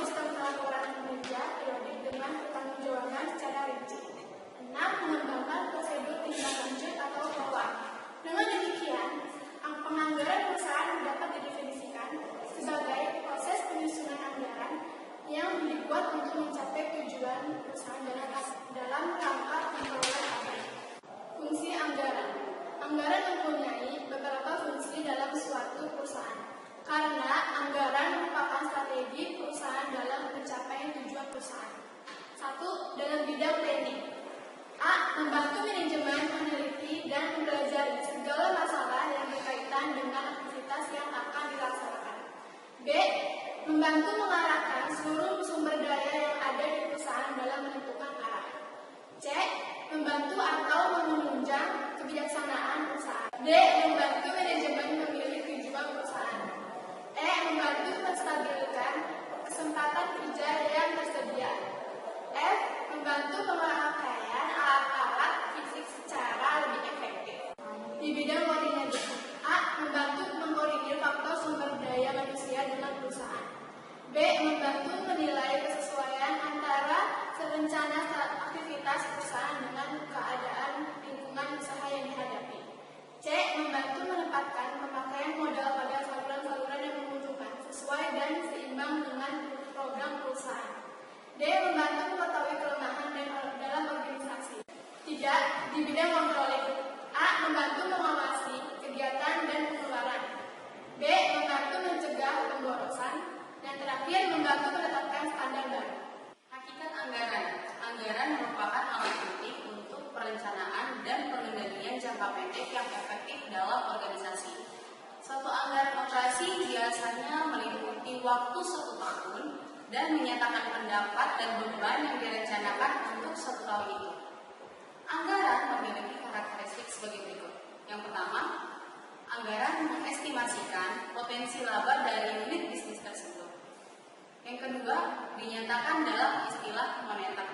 sistem pelaporan kinerja periodik dengan pertanggungjawaban secara rinci. 6. Mengembangkan prosedur tindak lanjut atau follow-up. Dengan demikian, penganggaran perusahaan dapat didefinisikan sebagai proses penyusunan anggaran yang dibuat untuk mencapai tujuan perusahaan dalam rangka memperoleh apa? Fungsi anggaran. Anggaran mempunyai beberapa fungsi dalam suatu perusahaan. Karena anggaran merupakan strategi perusahaan dalam pencapaian tujuan perusahaan. 1. Dalam bidang planning. A. Membantu manajemen meneliti dan mempelajari segala masalah yang berkaitan dengan aktivitas yang akan dilaksanakan. B. Membantu mengarahkan seluruh sumber daya yang ada di perusahaan dalam menentukan arah. C. Membantu atau menunjang kebijaksanaan perusahaan. D. Membantu manajemen memilih tujuan perusahaan. E. Membantu menstabilkan kesempatan kerja yang tersedia. F. Membantu pemakaian alat-alat fisik secara lebih efektif. Di bidang koordinasi. A. Membantu mengkoordinir faktor sumber daya manusia dengan perusahaan. B. Membantu menilai kesesuaian antara rencana aktivitas perusahaan dengan keadaan lingkungan usaha yang dihadapi. C. Membantu menempatkan pemakaian modal pada saluran-saluran yang menguntungkan sesuai dan seimbang dengan program perusahaan. D. Membantu mengetahui kelemahan dalam organisasi. 3. Di bidang controlling. A. Membantu mengawasi kegiatan dan pengeluaran. B. Membantu mencegah pemborosan. Dan terakhir, membantu menetapkan standar baru. Hakikat anggaran. Anggaran merupakan alat penting untuk perencanaan dan pengendalian jangka pendek yang efektif dalam organisasi. Suatu anggaran operasi biasanya meliputi waktu 1 tahun dan menyatakan pendapat dan beban yang direncanakan untuk 1 tahun itu. Anggaran memiliki karakteristik sebagai berikut. Yang pertama, anggaran mengestimasikan potensi laba dari unit bisnis tersebut. Yang kedua, dinyatakan dalam istilah moneter.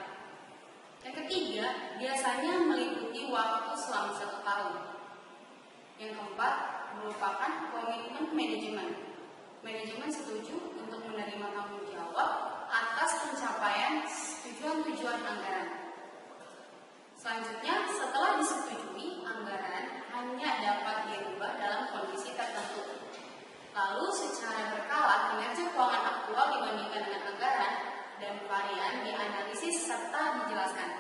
Yang ketiga, biasanya meliputi waktu selama 1 tahun. Yang keempat, merupakan komitmen manajemen. Manajemen setuju untuk menerima tanggung jawab atas pencapaian tujuan-tujuan anggaran. Selanjutnya, setelah disetujui, anggaran hanya dapat dirubah dalam kondisi tertentu. Lalu, secara berkala, kinerja keuangan aktual dibandingkan dengan anggaran dan varian dianalisis serta dijelaskan.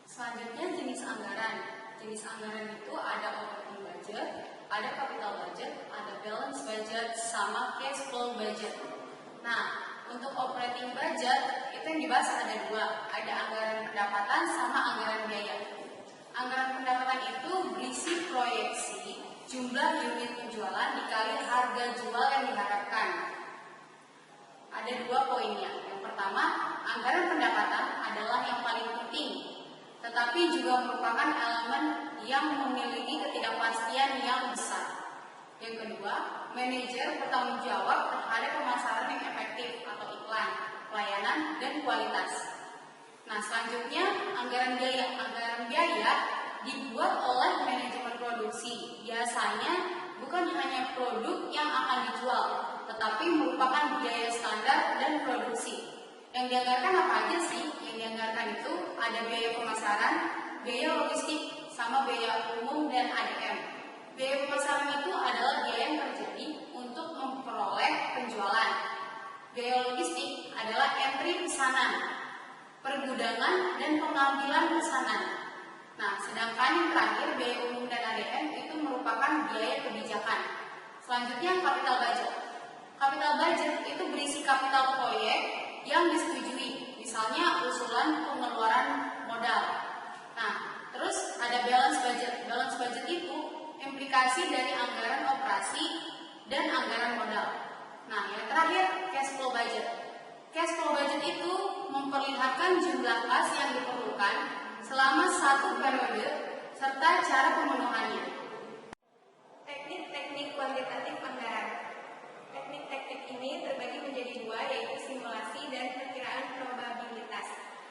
Selanjutnya, jenis anggaran. Jenis anggaran itu ada operating budget, ada capital budget, ada balance budget, sama cash flow budget. Nah, untuk operating budget itu yang dibahas ada 2, ada anggaran pendapatan sama anggaran biaya. Anggaran pendapatan itu berisi proyeksi jumlah unit penjualan dikali harga jual yang diharapkan. Ada 2 poinnya. Yang pertama, anggaran pendapatan adalah yang paling penting, tetapi juga merupakan elemen yang memiliki ketidakpastian yang besar. Yang kedua, manajer bertanggung jawab terhadap pemasaran yang efektif atau iklan, pelayanan, dan kualitas. Nah, selanjutnya anggaran biaya. Anggaran biaya dibuat oleh manajemen produksi. Biasanya bukan hanya produk yang akan dijual, tetapi merupakan biaya standar dan produksi. Yang dianggarkan apa aja sih? Yang dianggarkan itu ada biaya pemasaran, biaya logistik, sama biaya umum dan ADM. Biaya pemasaran itu adalah biaya yang terjadi untuk memperoleh penjualan. Biaya logistik adalah entry pesanan, pergudangan, dan pengambilan pesanan. Nah, sedangkan yang terakhir biaya umum dan ADM itu merupakan biaya kebijakan. Selanjutnya capital budget. Capital budget itu berisi kapital proyek yang disetujui, misalnya usulan pengeluaran modal. Nah, terus ada balance budget. Balance budget itu implikasi dari anggaran operasi dan anggaran modal. Nah, yang terakhir cash flow budget. Cash flow budget itu memperlihatkan jumlah kas yang diperlukan selama 1 periode serta cara pemenuhannya. Teknik-teknik kuantitatif anggaran. Teknik-teknik ini terbagi menjadi 2, yaitu simulasi dan perkiraan probabilitas.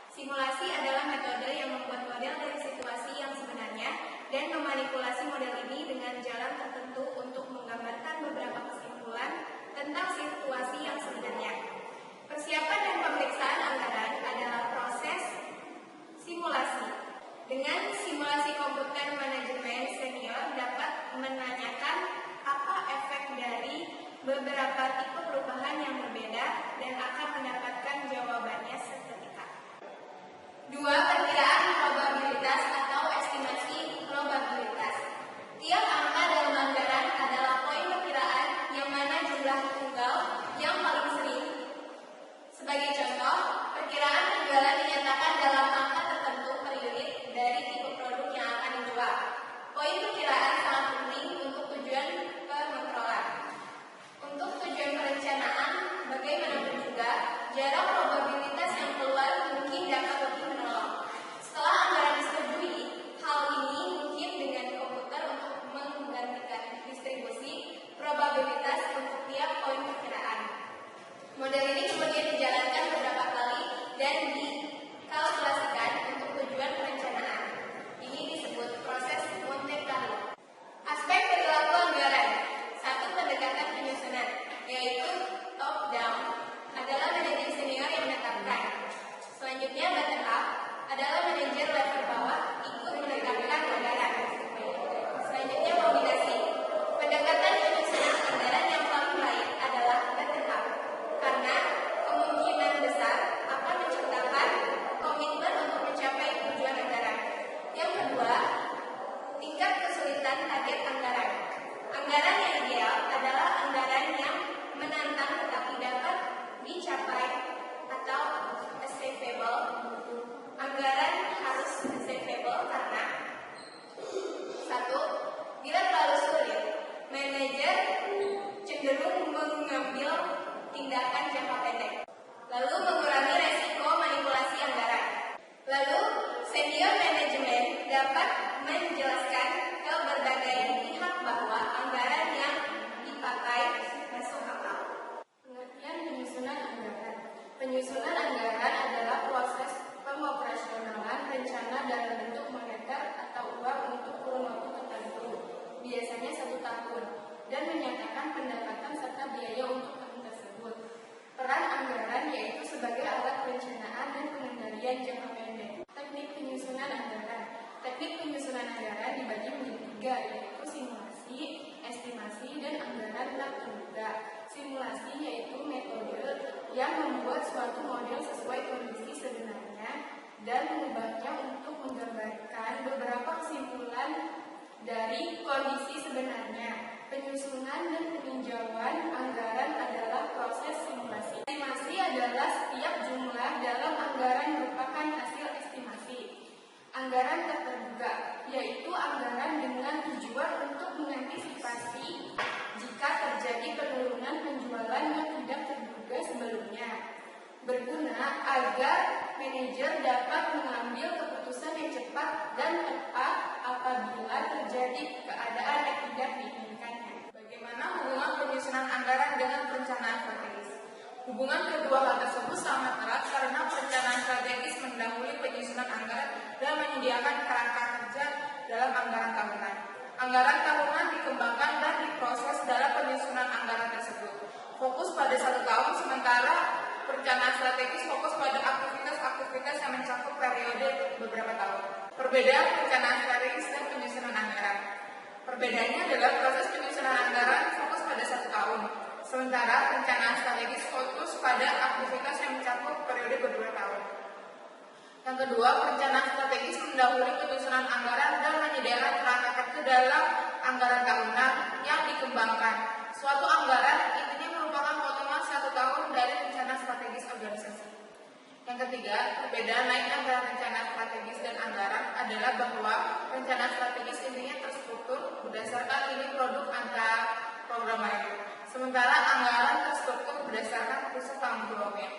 Simulasi adalah metode yang membuat model dari situasi yang sebenarnya dan memanipulasi model ini dengan jalan tertentu untuk menggambarkan beberapa kesimpulan tentang situasi yang sebenarnya. Persiapan contoh, perkiraan penjualan dinyatakan dalam angka tertentu per unit dari tipe produk yang akan dijual. Poin perkiraan sangat penting untuk tujuan pengontrolan. Untuk tujuan perencanaan, bagaimanapun juga, jarak probabilitas yang keluar mungkin dapat lebih menolong. Setelah anggaran disetujui, hal ini mungkin dengan komputer untuk menggantikan distribusi probabilitas untuk tiap poin perkiraan. Model ini kemudian dijalankan beberapa kali dan dikalkulasikan untuk tujuan perencanaan. Ini disebut proses Monte Carlo. Aspek perilaku anggaran. Satu, pendekatan penyusunan, yaitu top down, adalah manajer senior yang menetapkan. Selanjutnya, bottom up, adalah manajer level bawah ikut menetapkan anggaran. Selanjutnya, kombinasi. Pendekatan penyusunan anggaran yang paling baik adalah bottom up, karena kemungkinan besar akan menciptakan komitmen untuk mencapai tujuan anggaran. Yang kedua, tingkat kesulitan target anggaran. Anggaran yang ideal adalah anggaran yang menantang tetapi dapat dicapai atau achievable. Anggaran harus achievable karena satu, bila terlalu sulit, manajer cenderung mengambil tindakan jangka pendek, lalu mengurangi resiko manipulasi anggaran. Lalu, senior manajemen dapat menjelaskan ke berbagai pihak bahwa anggaran yang dipakai masuk akal. Pengertian penyusunan anggaran. Penyusunan anggaran adalah proses pengoperasionalan rencana dalam bentuk moneter atau uang untuk kurun waktu tertentu, biasanya 1 tahun, dan menyatakan pendapatan serta biaya untuk tahun tersebut. Peran anggaran yaitu sebagai alat perencanaan dan pengendalian jangka pendek. Teknik penyusunan anggaran. Teknik penyusunan anggaran dibagi menjadi 3, yaitu simulasi, estimasi, dan anggaran tak terduga. Simulasi yaitu metode yang membuat suatu model sesuai kondisi sebenarnya dan mengubahnya untuk menggambarkan beberapa kesimpulan dari kondisi sebenarnya. Penyusunan dan peninjauan anggaran adalah proses simulasi. Estimasi adalah setiap jumlah dalam anggaran merupakan hasil estimasi. Anggaran tak terduga, yaitu anggaran dengan tujuan untuk mengantisipasi jika terjadi penurunan penjualan yang tidak terduga sebelumnya. Berguna agar manajer dapat mengambil keputusan yang cepat dan tepat apabila terjadi keadaan yang tidak diinginkannya. Bagaimana hubungan penyusunan anggaran dengan perencanaan strategis? Hubungan kedua hal tersebut sangat erat karena perencanaan strategis mendahului penyusunan anggaran dan menyediakan kerangka kerja dalam anggaran tahunan. Anggaran tahunan dikembangkan dan diproses dalam penyusunan anggaran tersebut. Fokus pada 1 tahun, sementara perencanaan strategis fokus pada aktivitas-aktivitas yang mencakup periode beberapa tahun. Perbedaan perencanaan strategis dan penyusunan anggaran. Perbedaannya adalah proses penyusunan anggaran fokus pada 1 tahun, sementara perencanaan strategis fokus pada aktivitas yang mencakup periode beberapa tahun. Yang kedua, perencanaan strategis mendahului penyusunan anggaran dan menyediakan kerangka kerja dalam anggaran tahunan yang dikembangkan. Suatu anggaran intinya merupakan potongan 1 tahun dari rencana strategis organisasi. Yang ketiga, perbedaan lain antara rencana strategis dan anggaran adalah bahwa rencana strategis intinya terstruktur berdasarkan ini produk antar program lain, sementara anggaran terstruktur berdasarkan pusat tanggung jawabnya.